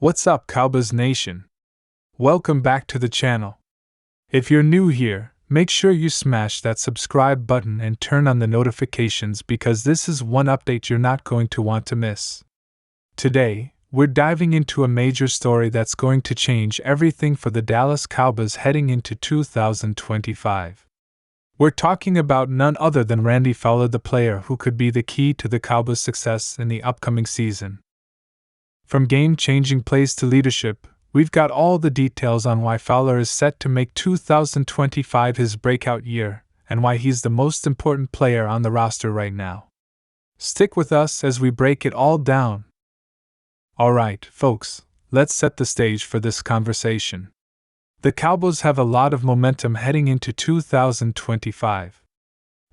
What's up, Cowboys Nation? Welcome back to the channel. If you're new here, make sure you smash that subscribe button and turn on the notifications because this is one update you're not going to want to miss. Today, we're diving into a major story that's going to change everything for the Dallas Cowboys heading into 2025. We're talking about none other than Randy Fowler, the player who could be the key to the Cowboys' success in the upcoming season. From game-changing plays to leadership, we've got all the details on why Fowler is set to make 2025 his breakout year, and why he's the most important player on the roster right now. Stick with us as we break it all down. Alright, folks, let's set the stage for this conversation. The Cowboys have a lot of momentum heading into 2025.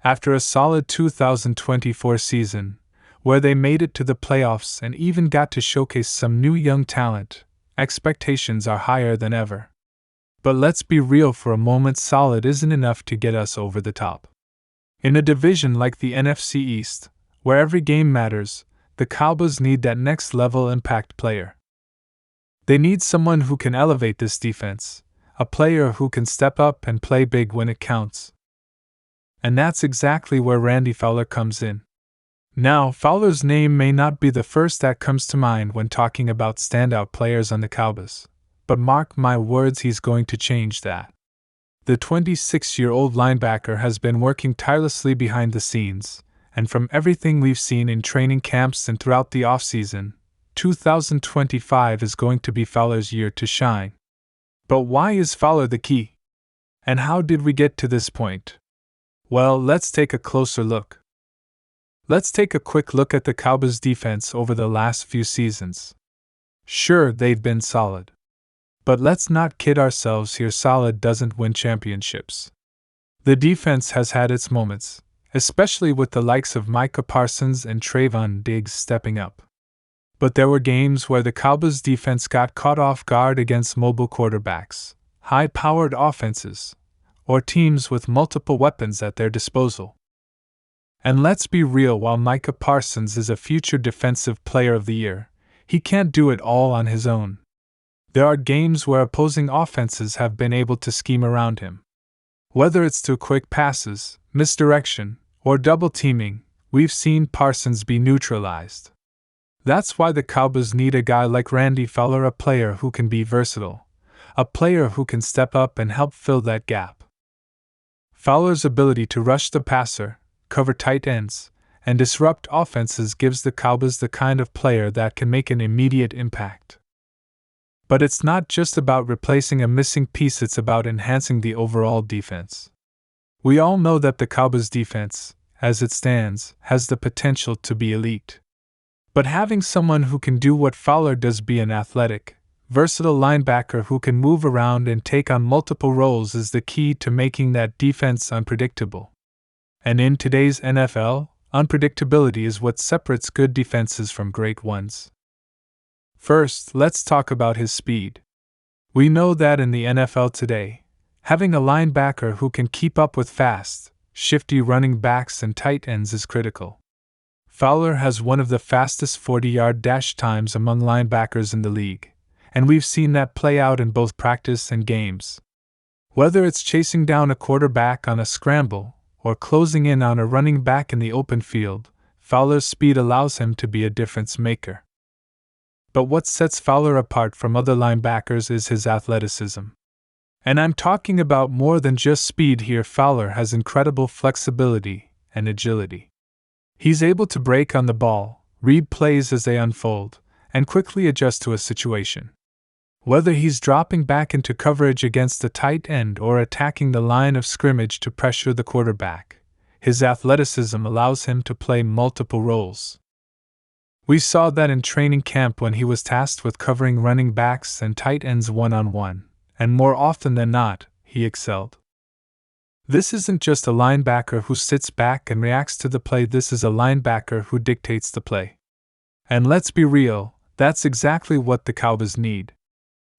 After a solid 2024 season, where they made it to the playoffs and even got to showcase some new young talent, expectations are higher than ever. But let's be real for a moment, solid isn't enough to get us over the top. In a division like the NFC East, where every game matters, the Cowboys need that next-level impact player. They need someone who can elevate this defense, a player who can step up and play big when it counts. And that's exactly where Randy Fowler comes in. Now, Fowler's name may not be the first that comes to mind when talking about standout players on the Cowboys, but mark my words, he's going to change that. The 26-year-old linebacker has been working tirelessly behind the scenes, and from everything we've seen in training camps and throughout the offseason, 2025 is going to be Fowler's year to shine. But why is Fowler the key? And how did we get to this point? Well, let's take a closer look. Let's take a quick look at the Cowboys' defense over the last few seasons. Sure, they've been solid. But let's not kid ourselves here, solid doesn't win championships. The defense has had its moments, especially with the likes of Micah, Parsons, and Trevon stepping up. But there were games where the Cowboys' defense got caught off guard against mobile quarterbacks, high-powered offenses, or teams with multiple weapons at their disposal. And let's be real, while Micah Parsons is a future Defensive Player of the Year, he can't do it all on his own. There are games where opposing offenses have been able to scheme around him. Whether it's through quick passes, misdirection, or double teaming, we've seen Parsons be neutralized. That's why the Cowboys need a guy like Randy Fowler, a player who can be versatile, a player who can step up and help fill that gap. Fowler's ability to rush the passer, cover tight ends, and disrupt offenses gives the Cowboys the kind of player that can make an immediate impact. But it's not just about replacing a missing piece, it's about enhancing the overall defense. We all know that the Cowboys' defense, as it stands, has the potential to be elite. But having someone who can do what Fowler does, be an athletic, versatile linebacker who can move around and take on multiple roles, is the key to making that defense unpredictable. And in today's NFL, unpredictability is what separates good defenses from great ones. First, let's talk about his speed. We know that in the NFL today, having a linebacker who can keep up with fast, shifty running backs and tight ends is critical. Fowler has one of the fastest 40-yard dash times among linebackers in the league, and we've seen that play out in both practice and games. Whether it's chasing down a quarterback on a scramble or closing in on a running back in the open field, Fowler's speed allows him to be a difference maker. But what sets Fowler apart from other linebackers is his athleticism. And I'm talking about more than just speed here. Fowler has incredible flexibility and agility. He's able to break on the ball, read plays as they unfold, and quickly adjust to a situation. Whether he's dropping back into coverage against a tight end or attacking the line of scrimmage to pressure the quarterback, his athleticism allows him to play multiple roles. We saw that in training camp when he was tasked with covering running backs and tight ends one-on-one, and more often than not, he excelled. This isn't just a linebacker who sits back and reacts to the play, this is a linebacker who dictates the play. And let's be real, that's exactly what the Cowboys need.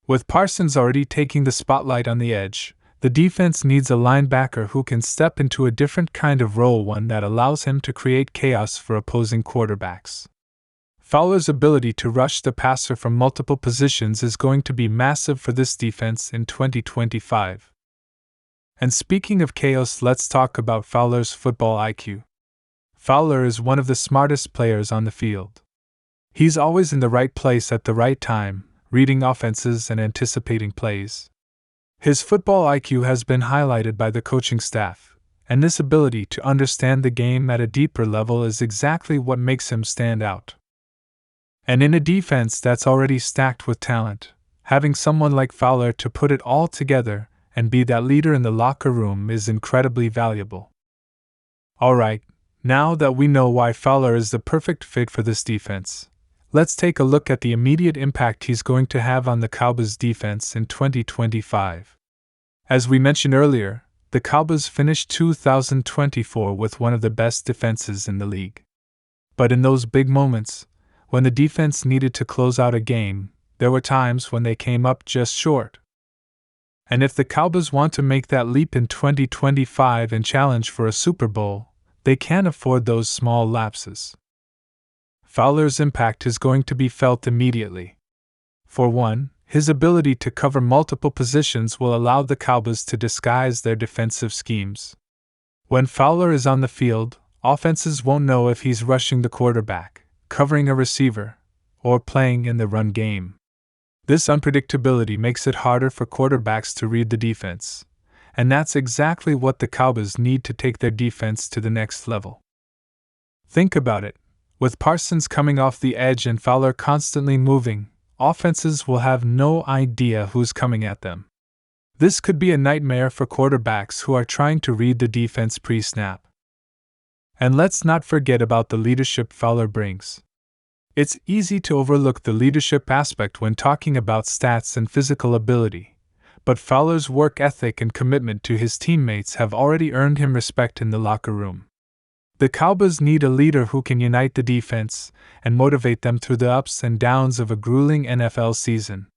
With Parsons already taking the spotlight on the edge, the defense needs a linebacker who can step into a different kind of role, one that allows him to create chaos for opposing quarterbacks. Fowler's ability to rush the passer from multiple positions is going to be massive for this defense in 2025. And speaking of chaos, let's talk about Fowler's football IQ. Fowler is one of the smartest players on the field. He's always in the right place at the right time, reading offenses and anticipating plays. His football IQ has been highlighted by the coaching staff, and this ability to understand the game at a deeper level is exactly what makes him stand out. And in a defense that's already stacked with talent, having someone like Fowler to put it all together and be that leader in the locker room is incredibly valuable. Alright, now that we know why Fowler is the perfect fit for this defense, let's take a look at the immediate impact he's going to have on the Cowboys defense in 2025. As we mentioned earlier, the Cowboys finished 2024 with one of the best defenses in the league. But in those big moments, when the defense needed to close out a game, there were times when they came up just short. And if the Cowboys want to make that leap in 2025 and challenge for a Super Bowl, they can't afford those small lapses. Fowler's impact is going to be felt immediately. For one, his ability to cover multiple positions will allow the Cowboys to disguise their defensive schemes. When Fowler is on the field, offenses won't know if he's rushing the quarterback, covering a receiver, or playing in the run game. This unpredictability makes it harder for quarterbacks to read the defense, and that's exactly what the Cowboys need to take their defense to the next level. Think about it. With Parsons coming off the edge and Fowler constantly moving, offenses will have no idea who's coming at them. This could be a nightmare for quarterbacks who are trying to read the defense pre-snap. And let's not forget about the leadership Fowler brings. It's easy to overlook the leadership aspect when talking about stats and physical ability, but Fowler's work ethic and commitment to his teammates have already earned him respect in the locker room. The Cowboys need a leader who can unite the defense and motivate them through the ups and downs of a grueling NFL season.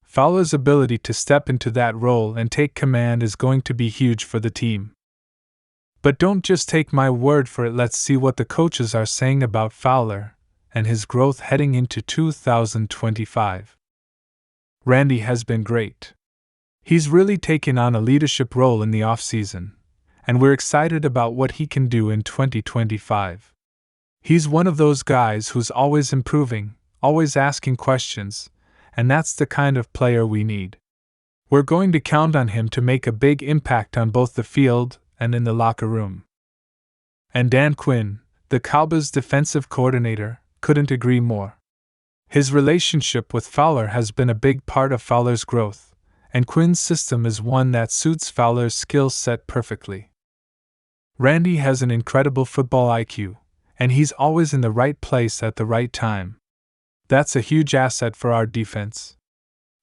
Fowler's ability to step into that role and take command is going to be huge for the team. But don't just take my word for it, let's see what the coaches are saying about Fowler and his growth heading into 2025. Randy has been great. He's really taken on a leadership role in the offseason, and we're excited about what he can do in 2025. He's one of those guys who's always improving, always asking questions, and that's the kind of player we need. We're going to count on him to make a big impact on both the field and in the locker room. And Dan Quinn, the Cowboys defensive coordinator, couldn't agree more. His relationship with Fowler has been a big part of Fowler's growth, and Quinn's system is one that suits Fowler's skill set perfectly. Randy has an incredible football IQ, and he's always in the right place at the right time. That's a huge asset for our defense.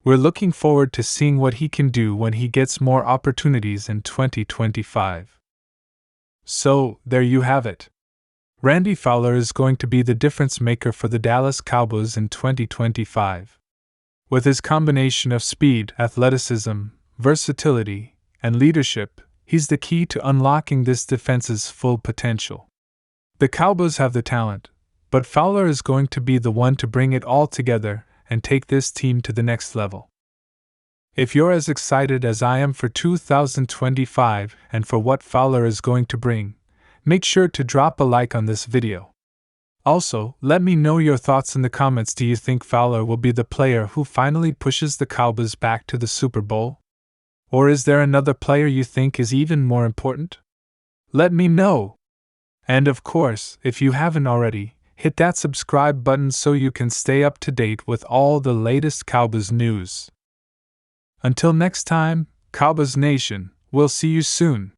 We're looking forward to seeing what he can do when he gets more opportunities in 2025. So, there you have it. Randy Fowler is going to be the difference maker for the Dallas Cowboys in 2025. With his combination of speed, athleticism, versatility, and leadership, he's the key to unlocking this defense's full potential. The Cowboys have the talent, but Fowler is going to be the one to bring it all together and take this team to the next level. If you're as excited as I am for 2025 and for what Fowler is going to bring, make sure to drop a like on this video. Also, let me know your thoughts in the comments. Do you think Fowler will be the player who finally pushes the Cowboys back to the Super Bowl? Or is there another player you think is even more important? Let me know! And of course, if you haven't already, hit that subscribe button so you can stay up to date with all the latest Cowboys news. Until next time, Cowboys Nation, we'll see you soon.